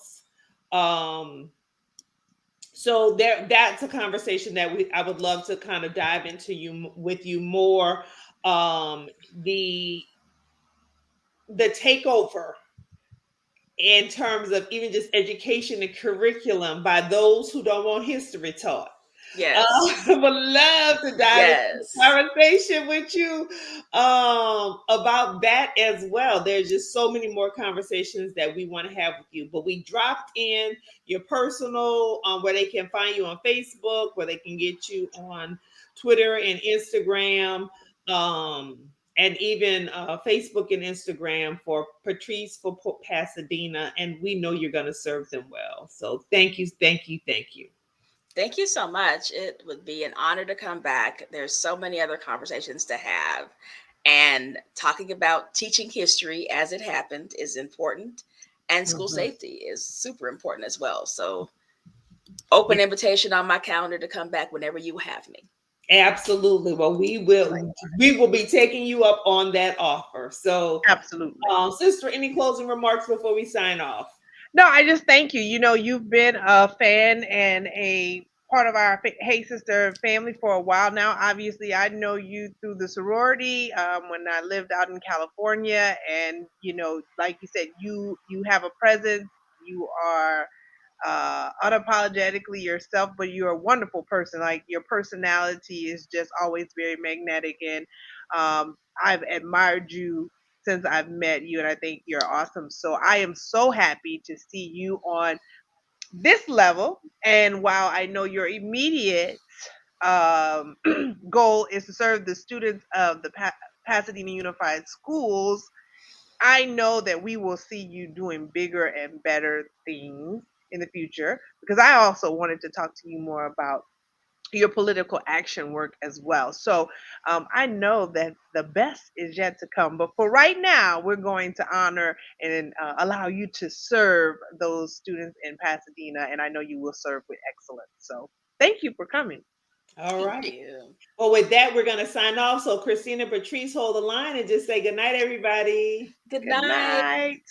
So that's a conversation that I would love to kind of dive into with you more. The takeover in terms of even just education and curriculum by those who don't want history taught. Yes. I would love to dive into conversation with you about that as well. There's just so many more conversations that we want to have with you. But we dropped in your personal, where they can find you on Facebook, where they can get you on Twitter and Instagram, and even Facebook and Instagram for Patrice for Pasadena. And we know you're going to serve them well. So thank you, thank you, thank you. Thank you so much. It would be an honor to come back. There's so many other conversations to have. And talking about teaching history as it happened is important. And school Mhm. safety is super important as well. So, open invitation on my calendar to come back whenever you have me. Absolutely. Well, we will be taking you up on that offer. So, Absolutely. sister, any closing remarks before we sign off? No, I just thank you. You know, you've been a fan and a part of our Hey Sister family for a while now. Obviously, I know you through the sorority when I lived out in California, and you know, like you said, you have a presence. You are unapologetically yourself, but you're a wonderful person. Like your personality is just always very magnetic, and I've admired you since I've met you, and I think you're awesome. So I am so happy to see you on this level. And while I know your immediate um, goal is to serve the students of the Pasadena Unified Schools, I know that we will see you doing bigger and better things in the future, because I also wanted to talk to you more about your political action work as well. So I know that the best is yet to come. But for right now, we're going to honor and allow you to serve those students in Pasadena. And I know you will serve with excellence. So thank you for coming. All Thank right. you. Well, with that, we're going to sign off. So, Christina, Patrice, hold the line and just say good night, everybody. Good Good night. night.